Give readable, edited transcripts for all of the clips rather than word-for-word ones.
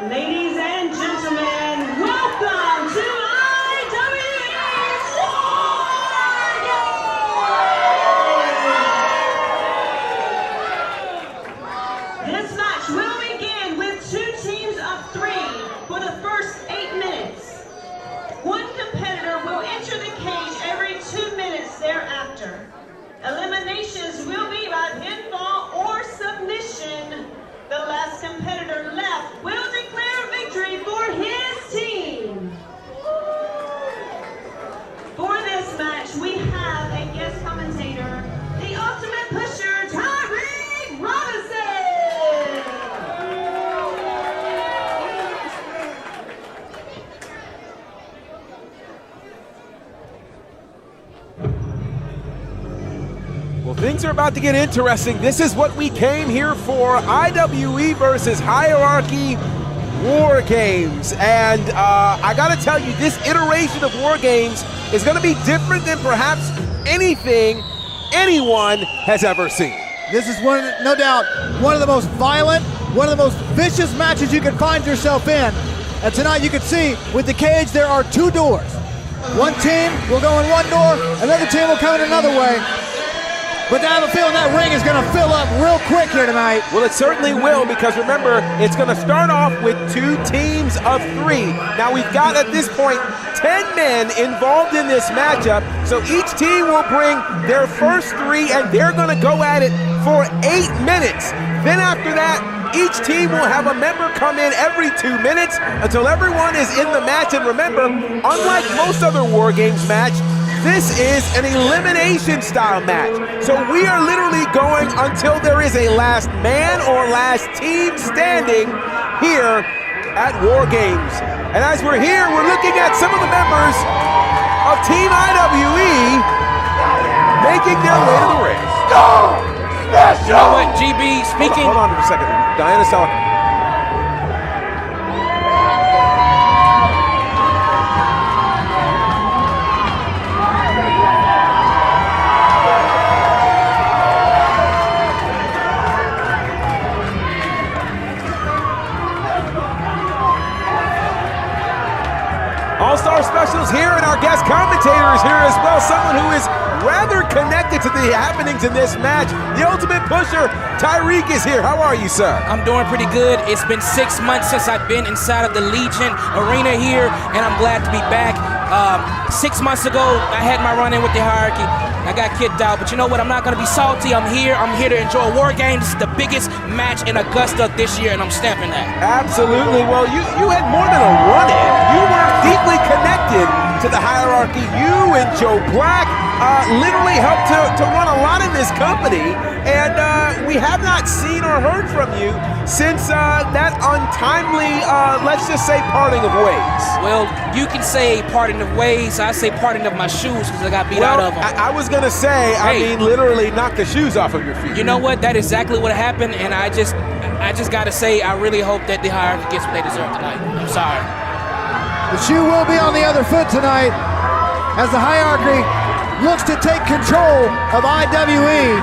Ladies and gentlemen, welcome to IWE This match will begin with 2 teams of 3 for the first 8 minutes. One competitor will enter the cage every 2 minutes thereafter. Eliminations will be by pinfall or submission. The last competitor left will declare victory for his team. For this match, we have a guest commentator, the ultimate pusher, T.I.M. Well, things are about to get interesting. This is what we came here for, IWE versus Hierarchy War Games. And I gotta tell you, this iteration of War Games is gonna be different than perhaps anything anyone has ever seen. This is no doubt, one of the most violent, one of the most vicious matches you can find yourself in. And tonight you can see, with the cage, there are 2 doors. One team will go in one door, another team will come in another way. But I have a feeling that ring is going to fill up real quick here tonight. Well, it certainly will, because remember, it's going to start off with 2 teams of 3. Now, we've got, at this point, 10 men involved in this matchup, so each team will bring their first 3, and they're going to go at it for 8 minutes. Then after that, each team will have a member come in every 2 minutes until everyone is in the match. And remember, unlike most other War Games match, this is an elimination style match. So we are literally going until there is a last man or last team standing here at War Games. And as we're here, we're looking at some of the members of Team IWE making their way to the ring. You know what, GB, speaking... Hold on for a second. Diana's talking. All-Star Specials here, and our guest commentator is here as well, someone who is rather connected to the happenings in this match. The ultimate pusher, Tyreek, is here. How are you, sir? I'm doing pretty good. It's been 6 months since I've been inside of the Legion Arena here, and I'm glad to be back. 6 months ago, I had my run-in with the Hierarchy. I got kicked out, but you know what? I'm not going to be salty. I'm here to enjoy War Games. This is the biggest match in Augusta this year, and I'm stamping that. Absolutely. Well, you had more than a run-in. You were deeply connected to the Hierarchy. You and Joe Black literally helped to run a lot in this company, and we have not seen or heard from you since that untimely, let's just say, parting of ways. Well, you can say parting of ways. I say parting of my shoes because I got beat out of them. I was going to say, I mean, literally knock the shoes off of your feet. You know what? That is exactly what happened, and I just got to say, I really hope that the Hierarchy gets what they deserve tonight. I'm sorry. The shoe will be on the other foot tonight as the Hierarchy looks to take control of IWE.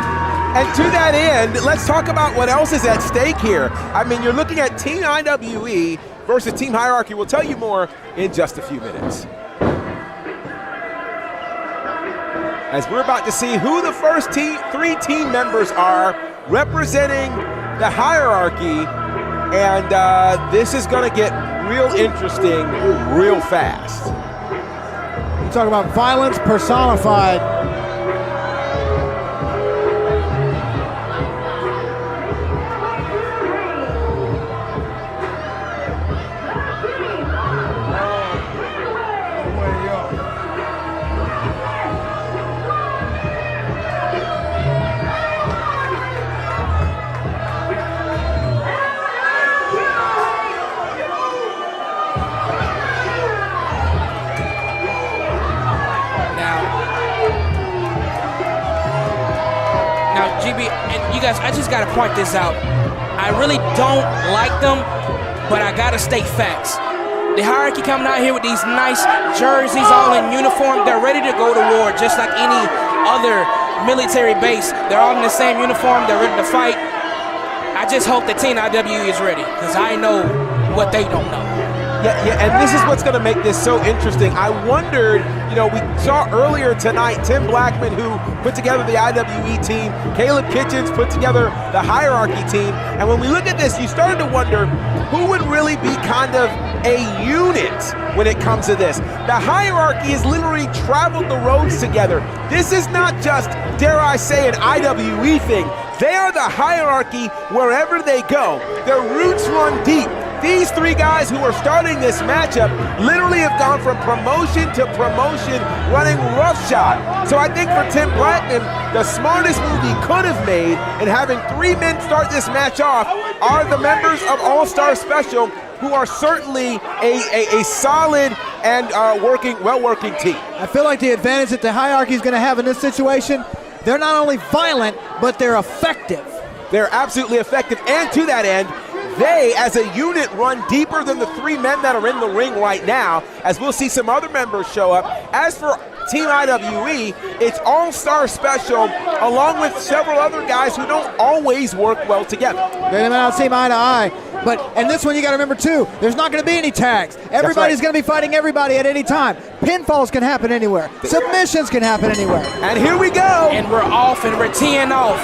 And to that end, let's talk about what else is at stake here. I mean, you're looking at Team IWE versus Team Hierarchy. We'll tell you more in just a few minutes. As we're about to see who the first 3 team members are representing the Hierarchy, and this is going to get real interesting real fast. You talk about violence personified. GB, and you guys, I just gotta point this out. I really don't like them, but I gotta state facts. The Hierarchy coming out here with these nice jerseys, all in uniform. They're ready to go to war, just like any other military base. They're all in the same uniform. They're ready to fight. I just hope that Team IWE is ready, because I know what they don't know. Yeah, and this is what's going to make this so interesting. I wondered, we saw earlier tonight Tim Blackman, who put together the IWE team, Caleb Kitchens put together the hierarchy team, and when we look at this, you started to wonder who would really be kind of a unit when it comes to this. The hierarchy has literally traveled the roads together. This is not just, dare I say, an IWE thing. They are the hierarchy wherever they go. Their roots run deep. These three guys who are starting this matchup literally have gone from promotion to promotion running roughshod. So I think for Tim Blackman, the smartest move he could have made in having three men start this match off are the members of All-Star Special, who are certainly a solid and well-working team. I feel like the advantage that the hierarchy is going to have in this situation, they're not only violent, but they're effective. They're absolutely effective, and to that end, they, as a unit, run deeper than the three men that are in the ring right now, as we'll see some other members show up. As for Team IWE, it's All-Star Special, along with several other guys who don't always work well together. They may not seem eye to eye, but in this one you got to remember too, there's not going to be any tags. Everybody's going to be fighting everybody at any time. Pinfalls can happen anywhere. Submissions can happen anywhere. And here we go. And we're off, and we're teeing off.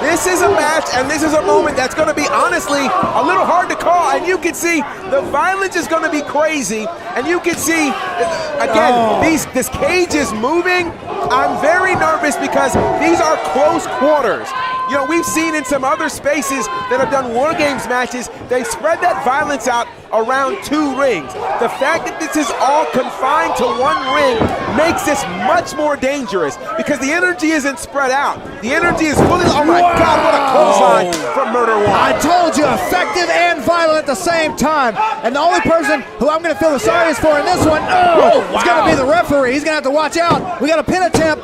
This is a match, and this is a moment that's going to be, honestly, a little hard to call. And you can see the violence is going to be crazy. And you can see, again, this cage is moving. I'm very nervous because these are close quarters. We've seen in some other spaces that have done War Games matches, they spread that violence out around two rings. The fact that this is all confined to one ring makes this much more dangerous because the energy isn't spread out. The energy is fully, oh my God, what a clothesline from Murder One. I told you, effective and violent at the same time. And the only person who I'm going to feel the sorriest for in this one, is going to be the referee. He's going to have to watch out. We got a pin attempt.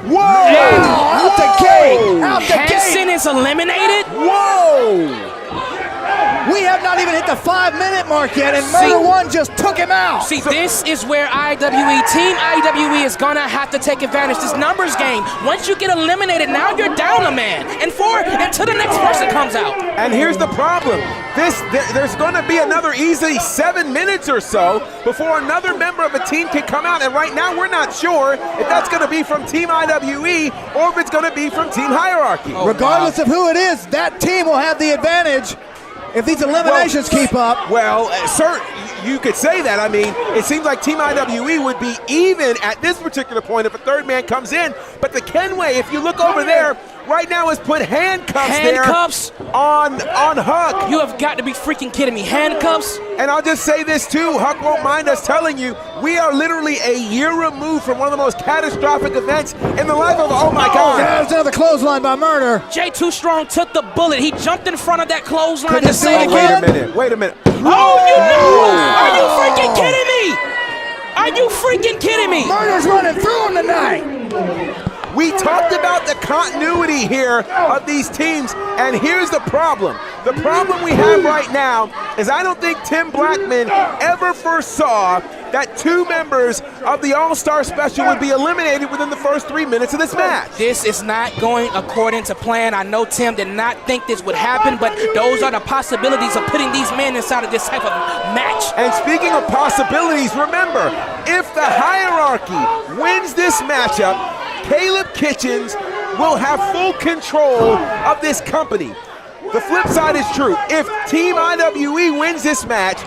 Whoa! Out the gate! Out the gate! Hanson is eliminated? Whoa! We have not even hit the 5-minute mark yet, and Murder One just took him out. See, this is where Team IWE is gonna have to take advantage. This numbers game. Once you get eliminated, now you're down a man. And until the next person comes out. And here's the problem. There's gonna be another easily 7 minutes or so before another member of a team can come out. And right now, we're not sure if that's gonna be from Team IWE or if it's gonna be from Team Hierarchy. Regardless of who it is, that team will have the advantage if these eliminations keep up. Well, sir, you could say that. I mean, it seems like Team IWE would be even at this particular point if a third man comes in. But the Kenway, if you look over there, right now has put handcuffs there on Huck. You have got to be freaking kidding me. Handcuffs? And I'll just say this too, Huck won't mind us telling you, we are literally a year removed from one of the most catastrophic events in the life of, oh my God. There's another clothesline by Murder. Jay Too Strong took the bullet. He jumped in front of that clothesline to save it. Wait a minute. Oh, you know! Are you freaking kidding me? Are you freaking kidding me? Murder's running through him tonight. We talked about the continuity here of these teams, and here's the problem. The problem we have right now is I don't think Tim Blackman ever foresaw that two members of the All-Star Special would be eliminated within the first 3 minutes of this match. This is not going according to plan. I know Tim did not think this would happen, but those are the possibilities of putting these men inside of this type of match. And speaking of possibilities, remember, if the hierarchy wins this matchup, Caleb Kitchens will have full control of this company. The flip side is true. If Team IWE wins this match,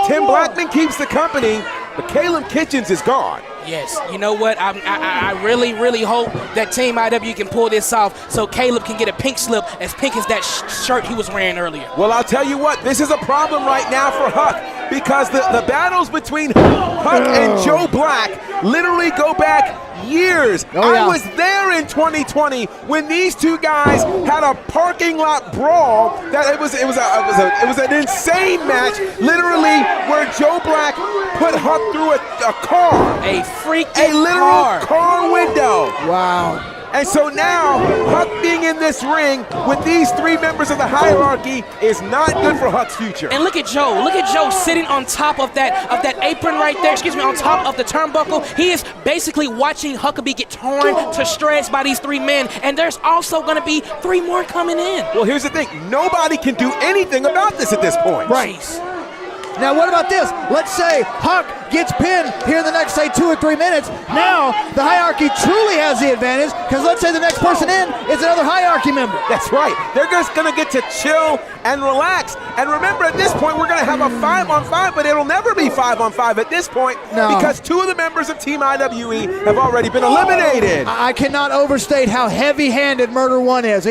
Tim Blackman keeps the company, but Caleb Kitchens is gone. Yes, you know what? I really, really hope that Team IW can pull this off so Caleb can get a pink slip as pink as that shirt he was wearing earlier. Well, I'll tell you what, this is a problem right now for Huck because the battles between Huck and Joe Black literally go back years. I was there in 2020 when these two guys had a parking lot brawl. That it was an insane match, literally, where Joe Black put Huck through a car, a literal car window. Wow. And so now, Huck being in this ring with these 3 members of the hierarchy is not good for Huck's future. And look at Joe. Look at Joe sitting on top of that apron right there. Excuse me, on top of the turnbuckle. He is basically watching Huckaby get torn to shreds by these 3 men. And there's also going to be 3 more coming in. Well, here's the thing. Nobody can do anything about this at this point. Right. Now, what about this? Let's say Huck gets pinned here in the next, say, 2 or 3 minutes. Now, the hierarchy truly has the advantage, because let's say the next person in is another hierarchy member. That's right. They're just going to get to chill and relax. And remember, at this point, we're going to have a 5-on-5, but it'll never be 5-on-5 at this point because 2 of the members of Team IWE have already been eliminated. I cannot overstate how heavy-handed Murder One is.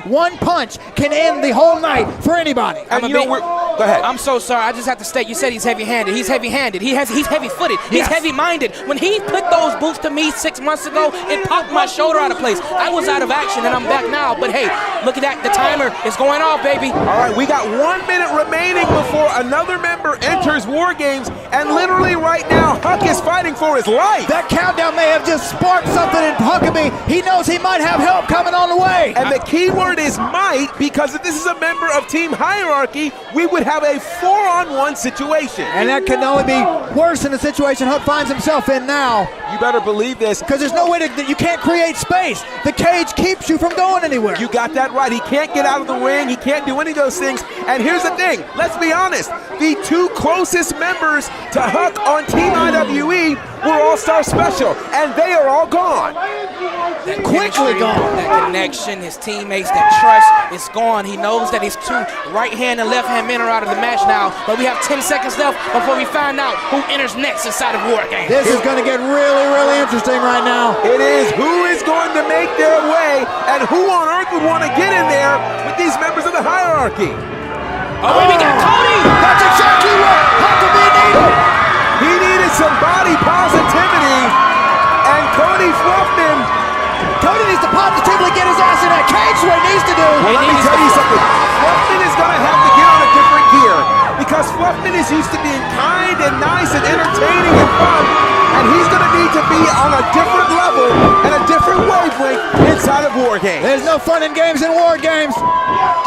One punch can end the whole night for anybody. And go ahead. I'm so sorry. I just have to state, you said he's heavy-handed. He's heavy-handed. He's heavy-footed. He's heavy-minded. When he put those boots to me 6 months ago, it popped my shoulder out of place. I was out of action, and I'm back now. But hey, look at that. The timer is going off, baby. All right, we got 1 minute remaining before another member enters War Games, and literally right now, Huck is fighting for his life. That countdown may have just sparked something in Huckaby. He knows he might have help coming on the way. And the key word is might, because if this is a member of Team Hierarchy, we would have a 4-on-1 situation. And that can only be worse than the situation Huck finds himself in now. You better believe this. Because there's no way you can't create space. The cage keeps you from going anywhere. You got that right. He can't get out of the ring. He can't do any of those things. And here's the thing. Let's be honest. The 2 closest members to Huck on Team IWE were All-Star Special, and they are all gone. That quickly gone. That connection, his teammates, that trust is gone. He knows that his 2 right-hand and left-hand men are out of the match now, but we have 10 seconds left before we find out who enters next inside of War Games. This is going to get really, really interesting right now. It is. Who is going to make their way, and who on earth would want to get in there with these members of the hierarchy? Oh, we got Cody! That's exactly what Huckaby needed. He needed some body positivity, and Cody Fluffman. Cody needs to positively get his ass in that cage, what he needs to do. Well, let me tell you something. Fluffman is going to have to get on a different gear, because Fluffman is used to being kind and nice and entertaining and fun, and he's going to need to be on a different level and a different wavelength inside of War Games. There's no fun in games in War Games.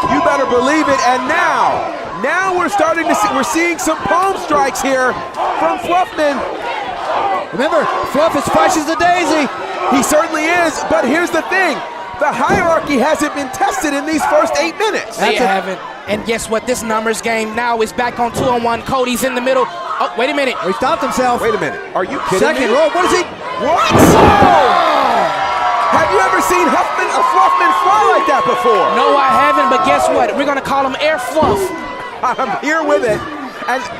You better believe it. And now we're starting to see, we're seeing some palm strikes here from Fluffman. Remember, Fluff is fresh as a daisy. He certainly is, but here's the thing. The hierarchy hasn't been tested in these first 8 minutes. They haven't. And guess what? This numbers game now is back on 2-on-1. Cody's in the middle. Oh, wait a minute. He stopped himself. Wait a minute. Are you kidding Second me? rope. What is he? What? Oh! Have you ever seen Fluffman fly like that before? No, I haven't, but guess what? We're going to call him Air Fluff. I'm here with it.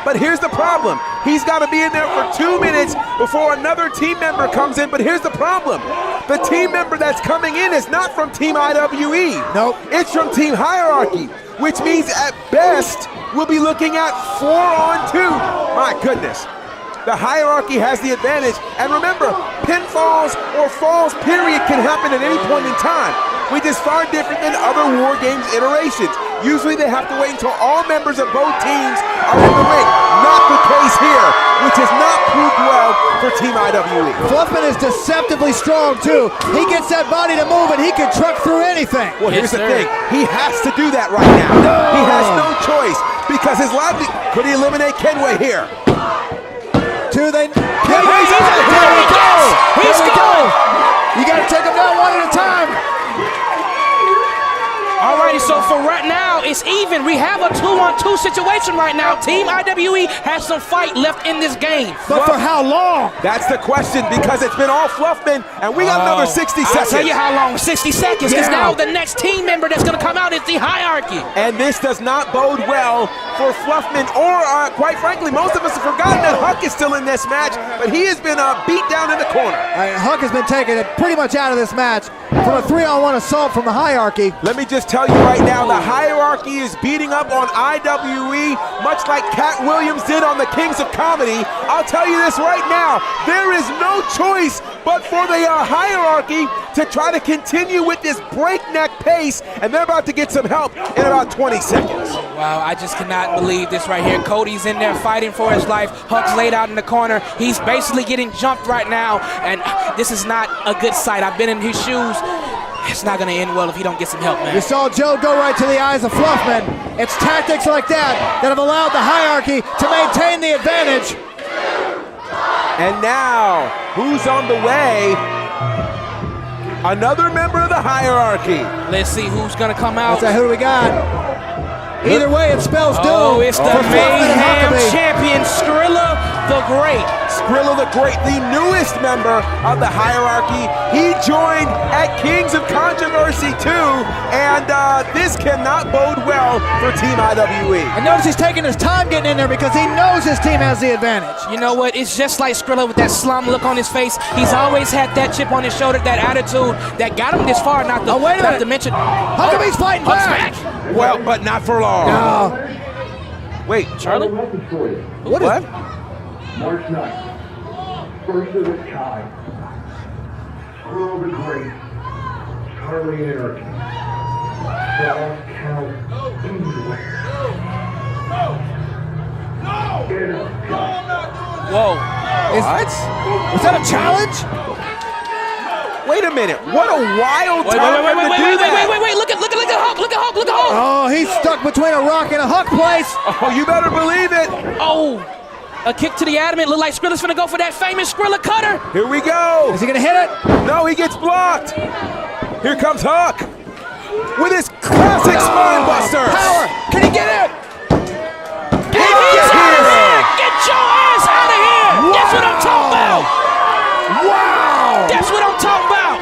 But here's the problem. He's got to be in there for 2 minutes before another team member comes in. But here's the problem. The team member that's coming in is not from Team IWE. Nope. It's from Team Hierarchy, which means at best we'll be looking at 4-on-2. My goodness. The hierarchy has the advantage. And remember, pinfalls or falls, period, can happen at any point in time, which is far different than other War Games iterations. Usually they have to wait until all members of both teams are in the ring. Not the case here, which has not proved well for Team IWE. Fluffman is deceptively strong, too. He gets that body to move, and he can truck through anything. Well, here's the thing. He has to do that right now. He has no choice, because his livelihood. Could he eliminate Kenway here? There we go. He's going. You got to take them down one at a time. Alrighty, so for right now, it's even. We have a 2-on-2 situation right now. Team IWE has some fight left in this game. But for how long? That's the question, because it's been all Fluffman, and we got another 60 seconds. I'll tell you how long, 60 seconds, because now the next team member that's going to come out is the hierarchy. And this does not bode well for Fluffman, or quite frankly, most of us have forgotten that Huck is still in this match, but he has been beat down in the corner. Huck has been taking it pretty much out of this match from a 3-on-1 assault from the hierarchy. Let me just tell you right now, the hierarchy is beating up on IWE, much like Cat Williams did on the Kings of Comedy. I'll tell you this right now, there is no choice but for the hierarchy to try to continue with this breakneck pace, and they're about to get some help in about 20 seconds. Wow, I just cannot believe this right here. Cody's in there fighting for his life. Huck's laid out in the corner. He's basically getting jumped right now, and this is not a good sight. I've been in his shoes. it's not going to end well if he don't get some help, man. You saw Joe go right to the eyes of Fluffman. It's tactics like that that have allowed the hierarchy to maintain the advantage. And now, who's on the way? Another member of the hierarchy. Let's see who's going to come out. Who do we got? Either way, it spells doom. Oh, it's the Mayhem champion, Skrilla the Great. Skrilla the Great, the newest member of the hierarchy. He joined at Kings of Controversy too, and this cannot bode well for Team IWE. And notice he's taking his time getting in there because he knows his team has the advantage. You know what? It's just like Skrilla with that slum look on his face. He's always had that chip on his shoulder, that attitude that got him this far. Not to mention, Huckaby's fighting back. Well, but not for long. No. Wait, Charlie? What? March 9th, first of its kind. Skrilla the Great, Charlie Anarchy. Don't count anywhere. whoa. What? Was that a challenge? Wait a minute. What a wild time to do that. Wait. Look at Huck. Look at Huck. Oh, he's stuck between a rock and a Huck place. Oh, you better believe it. Oh, a kick to the abdomen. Look like Skrilla's finna go for that famous Skrilla cutter. Here we go. Is he gonna hit it? No, he gets blocked. Here comes Huck with his classic spine buster. Power. Can he get it? Get your ass out of here. Wow. That's what I'm talking about. Wow. That's what I'm talking about.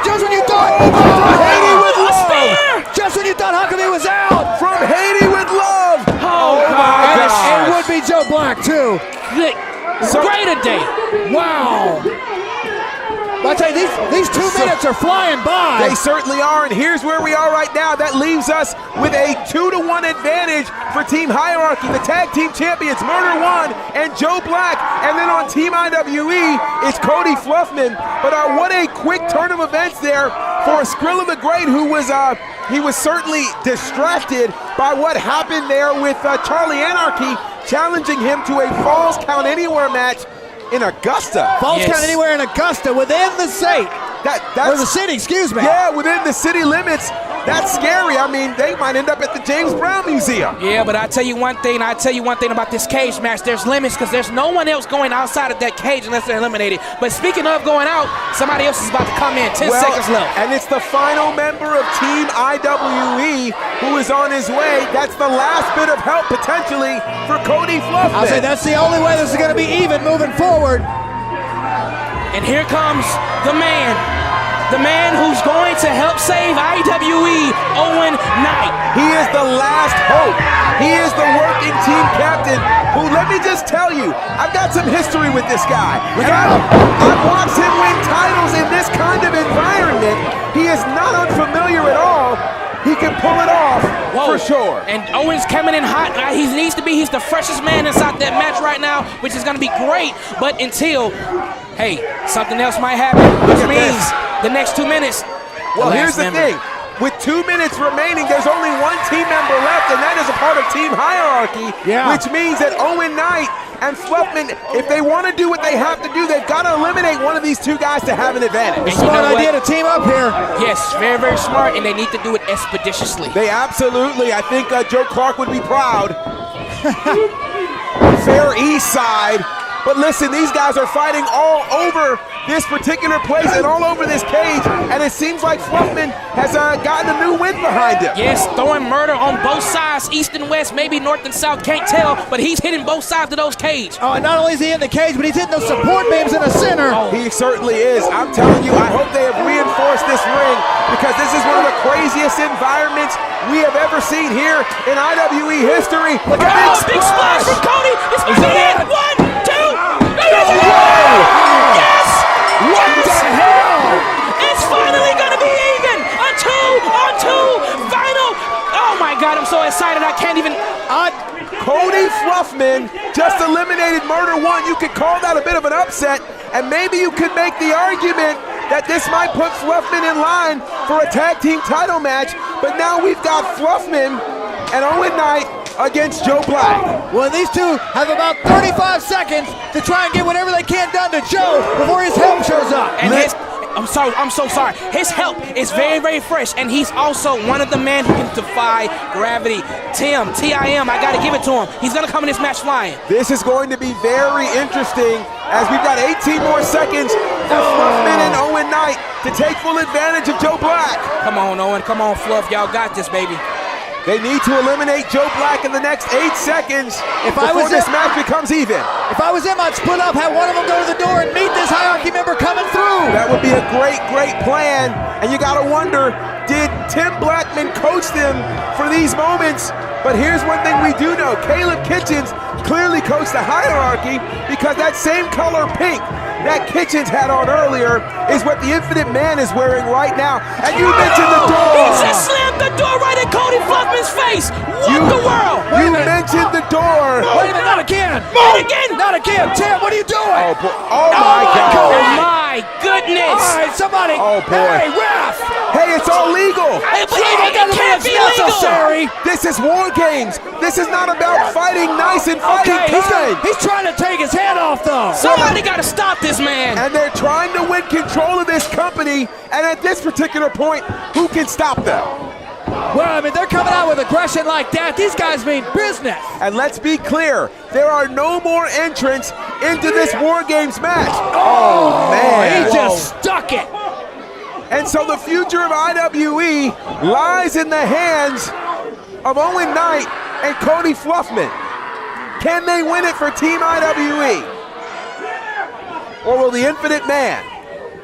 Just when you thought Haiti with love. Just when you thought Huckaby was out. From Haiti with love. Oh my And gosh. it would be Joe Black too. Great a day. Wow. But I tell you, these 2 minutes are flying by. They certainly are, and here's where we are right now. That leaves us with a 2-1 advantage for Team Hierarchy. The tag team champions, Murder One and Joe Black. And then on Team IWE, it's Cody Fluffman. But what a quick turn of events there for Skrilla the Great, who was he was certainly distracted by what happened there with Charlie Anarchy challenging him to a Falls Count Anywhere match in Augusta. Falls Count Anywhere in Augusta, within the state. Or the city, excuse me. Yeah, within the city limits. That's scary. I mean, they might end up at the James Brown Museum. Yeah, but I tell you one thing about this cage match. There's limits because there's no one else going outside of that cage unless they're eliminated. But speaking of going out, somebody else is about to come in. 10 seconds left. And it's the final member of Team IWE who is on his way. That's the last bit of help potentially for Cody Fluffman. I'll say that's the only way this is going to be even moving forward. And here comes the man who's going to help save IWE, Owen Knight. He is the last hope. He is the working team captain who, let me just tell you, I've got some history with this guy. I've watched him win titles in this kind of environment. He is not unfamiliar at all. He can pull it off for sure. And Owen's coming in hot. He's the freshest man inside that match right now, which is going to be great. But until, hey, something else might happen, which means the next 2 minutes. Well, here's the thing. With 2 minutes remaining, there's only one team member left, and that is a part of Team Hierarchy, which means that Owen Knight and Fluffman, if they want to do what they have to do, they've got to eliminate one of these two guys to have an advantage. Smart idea to team up here. Yes, very, very smart, and they need to do it expeditiously. They absolutely, I think Joe Clark would be proud. Fair East Side. But listen, these guys are fighting all over this particular place and all over this cage, and it seems like Fluffman has gotten a new win behind him. Yes, throwing murder on both sides, east and west, maybe north and south, can't tell, but he's hitting both sides of those cage. Oh, and not only is he in the cage, but he's hitting those support beams in the center. Oh. He certainly is. I'm telling you, I hope they have reinforced this ring because this is one of the craziest environments we have ever seen here in IWE history. Look at this big splash from Cody. It's the end. 1, 2. Yes! What the hell? It's finally going to be even. A 2-on-2 final. Oh my God, I'm so excited. I can't even. Cody Fluffman just eliminated Murder One. You could call that a bit of an upset, and maybe you could make the argument that this might put Fluffman in line for a tag team title match, but now we've got Fluffman and Owen Knight against Joe Black. Well, these two have about 35 seconds to try and get whatever they can done to Joe before his help shows up. And I'm so sorry. His help is very, very fresh, and he's also one of the men who can defy gravity. T.I.M, I gotta give it to him. He's gonna come in this match flying. This is going to be very interesting as we've got 18 more seconds for Fluffman and Owen Knight to take full advantage of Joe Black. Come on, Owen. Come on, Fluff. Y'all got this, baby. They need to eliminate Joe Black in the next 8 seconds before this match becomes even. If I was him, I'd split up, have one of them go to the door and meet this hierarchy member coming through. That would be a great, great plan. And you gotta wonder, did Tim Blackman coach them for these moments? But here's one thing we do know. Caleb Kitchens clearly coached the hierarchy because that same color pink that Kitchens had on earlier is what the Infinite Man is wearing right now. And you mentioned the door. He just slammed the door right in Cody Fluffman's face. What the world? You mentioned the door. Wait a minute, not again. Not again. Not again. Tim, what are you doing? Oh my God. Oh my goodness. All right, somebody. Oh, boy. Hey, ref. Hey, it's all legal. It can't be necessary. This is War Games. This is not about fighting nice and fighting kind. He's trying to take his head off, though. Somebody got to stop this man. And they're trying to win control of this company. And at this particular point, who can stop them? Well, I mean, they're coming out with aggression like that. These guys mean business. And let's be clear, there are no more entrants into this War Games match. Oh, man. He just stuck it. And so the future of IWE lies in the hands of Owen Knight and Cody Fluffman. Can they win it for Team IWE? Or will the Infinite Man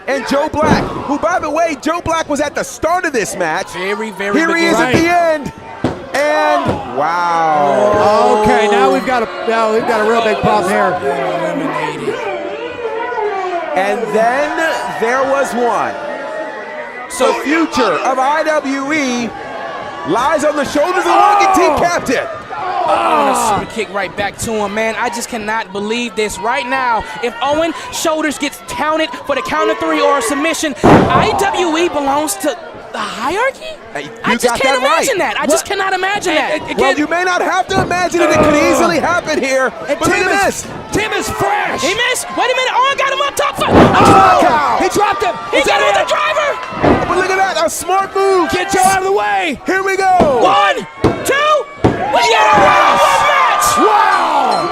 and Joe Black, who, by the way, Joe Black was at the start of this match. Very, very Here he is at the end. And wow. Okay, now we've got a real big problem here. And then there was one. So the future of IWE lies on the shoulders of the Rocket Team captain. Oh, super kick right back to him, man. I just cannot believe this right now. If Owen shoulders gets counted for the count of 3 or a submission, IWE belongs to the hierarchy? I just can't imagine that. I just cannot imagine that. Well, you may not have to imagine it. It could easily happen here. But look at this. Tim is fresh. He missed. Wait a minute. Owen got him on top. He dropped him. He got him with the driver. But look at that. A smart move. Get Joe out of the way. Here we go. 1, 2. We got a one match. Wow.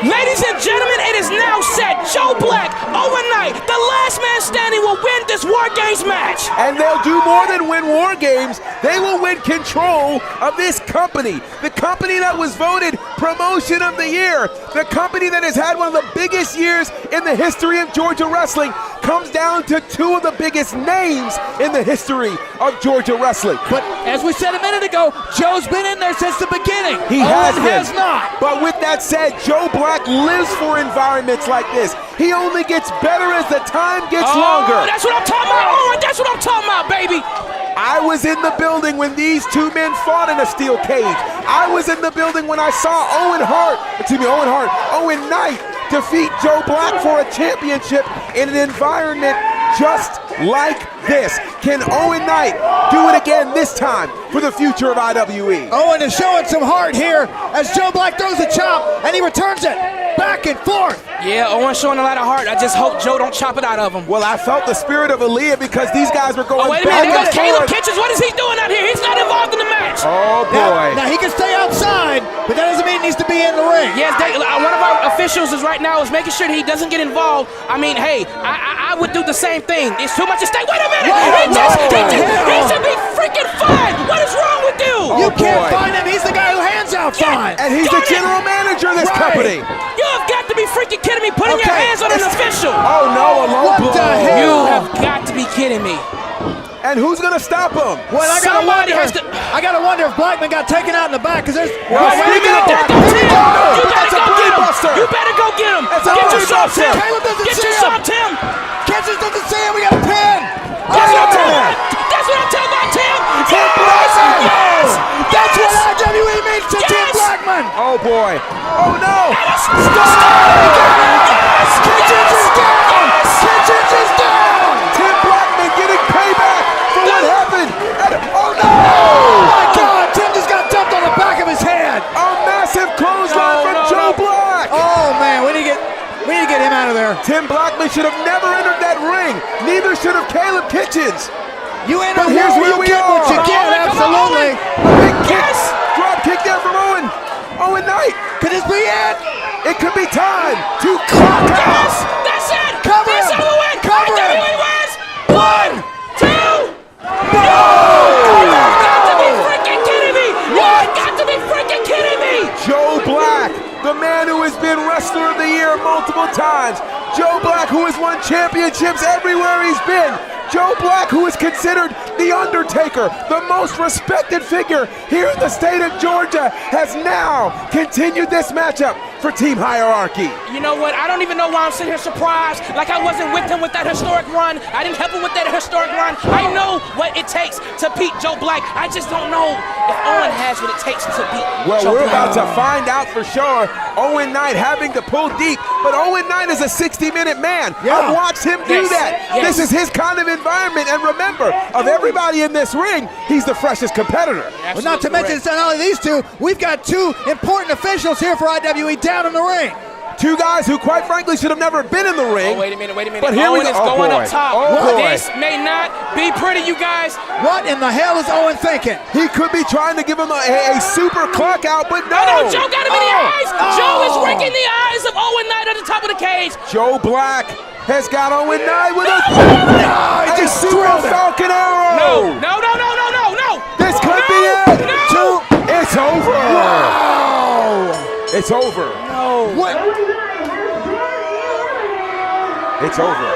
Ladies and gentlemen, it is now set. Joe Black, Owen Knight, the last man standing will win this War Games match. And they'll do more than win War Games. They will win control of this company. The company that was voted Promotion of the Year. The company that has had one of the biggest years in the history of Georgia wrestling. Comes down to 2 of the biggest names in the history of Georgia wrestling. But as we said a minute ago, Joe's been in there since the beginning. He Owen has not. But with that said, Joe Black lives for environments like this. He only gets better as the time gets longer. That's what I'm talking about, Owen. That's what I'm talking about, baby. I was in the building when these 2 men fought in a steel cage. I was in the building when I saw Owen Knight defeat Joe Black for a championship in an environment just like this. Can Owen Knight do it again this time for the future of IWE? Owen is showing some heart here as Joe Black throws a chop and he returns it back and forth. Yeah, Owen's showing a lot of heart. I just hope Joe don't chop it out of him. Well, I felt the spirit of Aaliyah because these guys were going wait a back minute. and Caleb forth. Kitchens, what is he doing out here? He's not involved in the match. Oh, boy. Now he can stay outside, but that doesn't mean he needs to be in the ring. Yes, one of our officials is right now is making sure that he doesn't get involved. I mean, hey, I would do the same thing. It's too much at stake. Wait a minute. He should be freaking fine. What is wrong with you? You can't find him. He's the guy who hands out fines. And he's the general manager of this company. You have got to be freaking kidding me, putting your hands on an official. Oh, no, a low blow. What the hell? You have got to be kidding me. And who's going to stop him? Well, I gotta wonder if Blackman got taken out in the back because there's. Well, speaking of that, You better go get him. That's a Get yourself, Tim. Caleb doesn't Get see yourself, him. Tim. Kitchens doesn't see him. We got a pin. That's what I'm talking about. That's what I'm talking about, Tim. Tim Blackman. Yes. That's what IWE means to Tim Blackman. Oh, boy. Oh, no. Yes. Kitchens is down. Kitchens is down. Tim Blackman getting payback for what happened. Oh, no. Oh, my God. Tim just got dumped on the back of his head. A massive clothesline from Joe Black. Oh, man. We need to get him out of there. Tim Blackman should have never version of Caleb Kitchens. You ain't But a here's war, where you we get what you are. get, Owen, come on, absolutely. A big kick. Drop kick there from Owen. Owen Knight. Could this be it? It could be time to clock out. Yes, that's it. Cover It's him. over with. Cover him. IWE wins. 1, 2. No! You've got to be freaking kidding me. You've got to be freaking kidding me. Joe Black, the man who has been Wrestler of the Year multiple times. Joe Black, who has won championships everywhere he's been. Joe Black, who is considered the Undertaker, the most respected figure here in the state of Georgia, has now continued this matchup for Team Hierarchy. You know what? I don't even know why I'm sitting here surprised. Like I wasn't with him with that historic run. I didn't help him with that historic run. I know what it takes to beat Joe Black. I just don't know if Owen has what it takes to beat Well, Joe we're Black. about to find out for sure. Owen Knight having to pull deep, but Owen Knight is a 60-minute man. Yeah. I've watched him do Yes. that. Yes. This is his kind of environment, and remember, of everybody in this ring, he's the freshest competitor. Well, not to mention, it's not only these two, we've got two important officials here for IWE down in the ring. Two guys who, quite frankly, should have never been in the ring. Oh, wait a minute. But here Owen we is go. Oh, going boy. up top. Oh, boy. This may not be pretty, you guys. What in the hell is Owen thinking? He could be trying to give him a super clock out, but no. Oh, no, Joe got him in the eyes. Oh. Joe is raking the eyes of Owen Knight at the top of the cage. Joe Black has got Owen Knight with he a just super drilled him. Falcon Arrow. No. This could be it. It's over. It's over. What? It's over.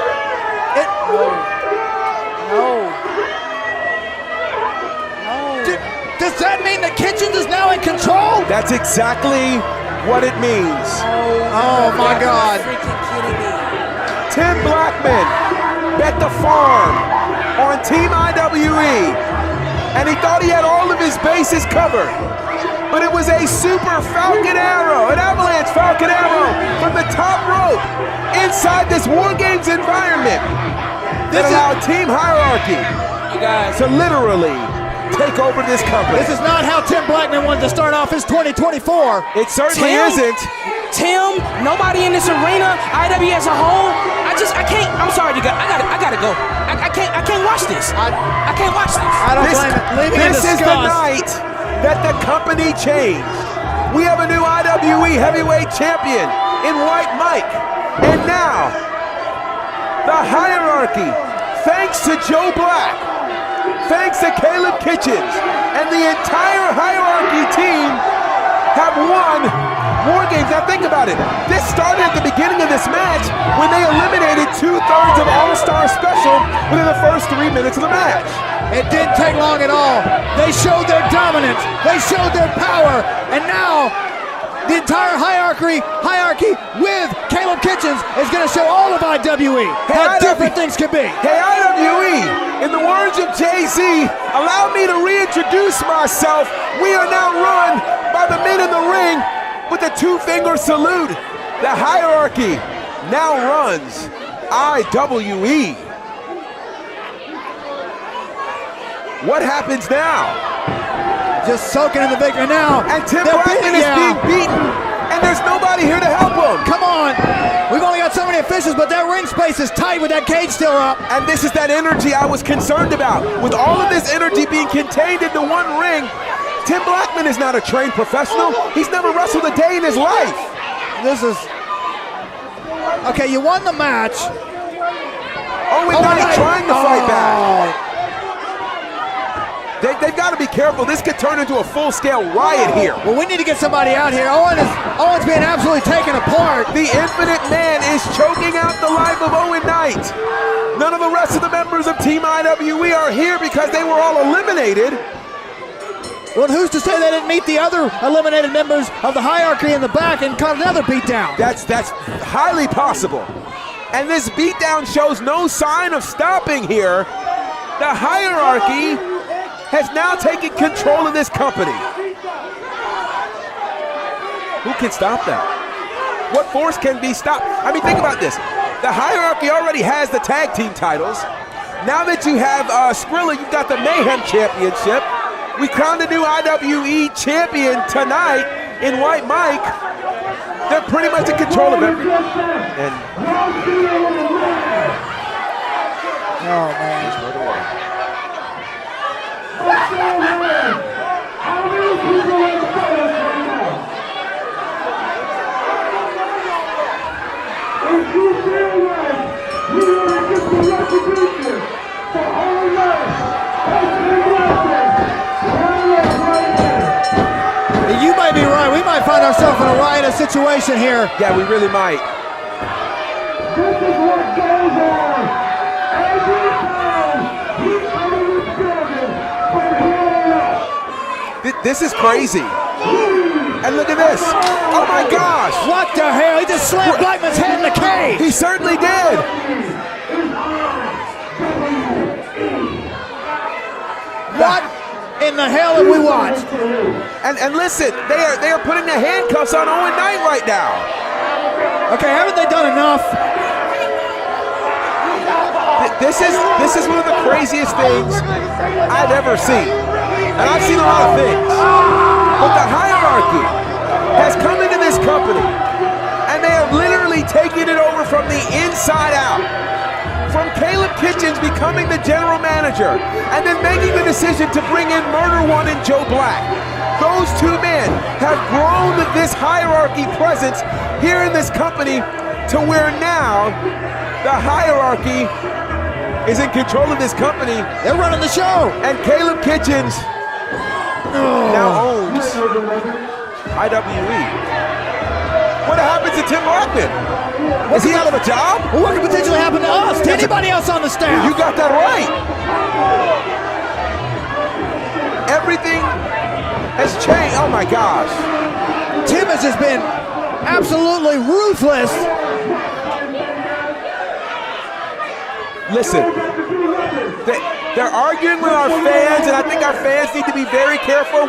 Does that mean that Kitchens is now in control? That's exactly what it means. Oh my God. Freaking kidding me. Tim Blackman bet the farm on Team IWE, and he thought he had all of his bases covered. But it was a super Falcon Arrow, an avalanche Falcon Arrow from the top rope inside this War Games environment that allowed Team Hierarchy You guys. to literally take over this company. This is not how Tim Blackman wanted to start off his 2024. It certainly Tim? isn't. Tim, nobody in this arena, IWE as a whole. I can't. I'm sorry, you guys. I gotta go. I can't watch this. I can't watch this. I don't blame it. Leave me in This is the disgust. night that the company changed. We have a new IWE heavyweight champion in White Mike. And now, the Hierarchy, thanks to Joe Black, thanks to Caleb Kitchens, and the entire Hierarchy team have won War Games. Now think about it. This started at the beginning of this match when they eliminated 2/3 of All-Star Special within the first 3 minutes of the match. It didn't take long at all. They showed their dominance. They showed their power. And now, the entire hierarchy with Caleb Kitchens is going to show all of IWE how different things can be. Hey, IWE, in the words of Jay-Z, allow me to reintroduce myself. We are now run by the men in the ring with a two-finger salute. The Hierarchy now runs IWE. What happens now? Just soaking in the victory now. And Tim They're Blackman is being beaten, and there's nobody here to help him. Come on. We've only got so many officials, but that ring space is tight with that cage still up. And this is that energy I was concerned about. With all of this energy being contained into one ring, Tim Blackman is not a trained professional. He's never wrestled a day in his life. This is... Okay, you won the match. Owen Knight trying to fight back. They've got to be careful. This could turn into a full-scale riot here. Well, we need to get somebody out here. Owen's being absolutely taken apart. The Infinite Man is choking out the life of Owen Knight. None of the rest of the members of Team IWE are here because they were all eliminated. Well, who's to say they didn't meet the other eliminated members of the Hierarchy in the back and caught another beatdown? That's highly possible. And this beatdown shows no sign of stopping here. The Hierarchy has now taken control of this company. Who can stop that? What force can be stopped? I mean, think about this. The Hierarchy already has the tag team titles. Now that you have Skrilla, you've got the Mayhem Championship. We crowned a new IWE champion tonight in White Mike. They're pretty much in control of everything. And Oh, man. How many people are in front of us right now? If you feel like you want to get the recognition for all life, opening blessing, stand up right there. You might be right. We might find ourselves in a riotous situation here. Yeah, we really might. This is what goes on every time he enters the building from here on out. This is crazy. And look at this. Oh my gosh. What the hell? He just slammed Blackman's head in the cage. He certainly did. What in the hell have we watched? And listen, they are putting the handcuffs on Owen Knight right now. Okay, haven't they done enough? This is one of the craziest things I've ever seen. And I've seen a lot of things. But the hierarchy has come into this company and they have literally taken it over from the inside out. From Caleb Kitchens becoming the general manager and then making the decision to bring in Murder One and Joe Black. Those two men have grown this hierarchy presence here in this company to where now the hierarchy is in control of this company. They're running the show. And Caleb Kitchens now owns IWE. What happens to Tim Blackman? Is he out of a job? Well, what could potentially happen to us? To anybody else on the staff? You got that right. Everything has changed. Oh my gosh. Tim has just been absolutely ruthless. Listen, they're arguing with our fans, and I think our fans need to be very careful.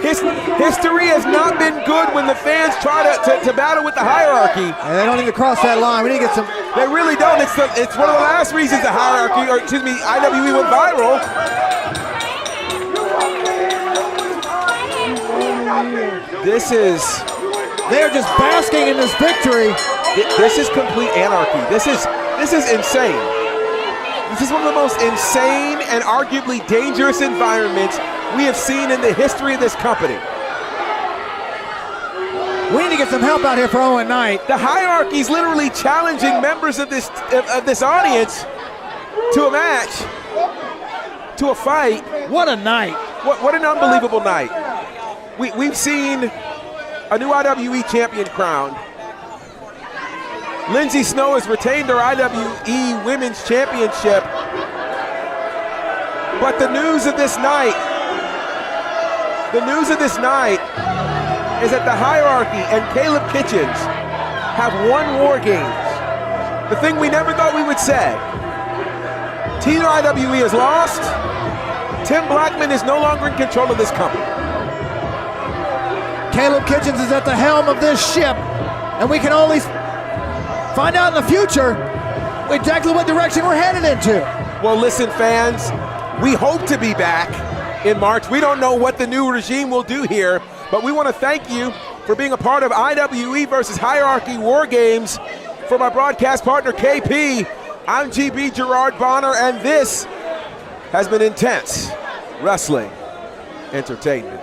History has not been good when the fans try to battle with the hierarchy. And they don't need to cross that line. We need to get some. They really don't. It's one of the last reasons the hierarchy, or excuse me, IWE went viral. They're just basking in this victory. This is complete anarchy. This is insane. This is one of the most insane and arguably dangerous environments we have seen in the history of this company. We need to get some help out here for Owen Knight. The hierarchy is literally challenging members of this audience to a match, to a fight. What a night. What an unbelievable night. We've seen a new IWE champion crowned. Lindsay Snow has retained her IWE Women's Championship. But the news of this night is that the hierarchy and Caleb Kitchens have won War Games. The thing we never thought we would say. Team IWE is lost. Tim Blackman is no longer in control of this company. Caleb Kitchens is at the helm of this ship, and we can only find out in the future exactly what direction we're headed into. Well, listen, fans, we hope to be back in March. We don't know what the new regime will do here, but we want to thank you for being a part of IWE versus Hierarchy War Games. For my broadcast partner, KP, I'm GB Gerard Bonner, and this has been Intense Wrestling Entertainment.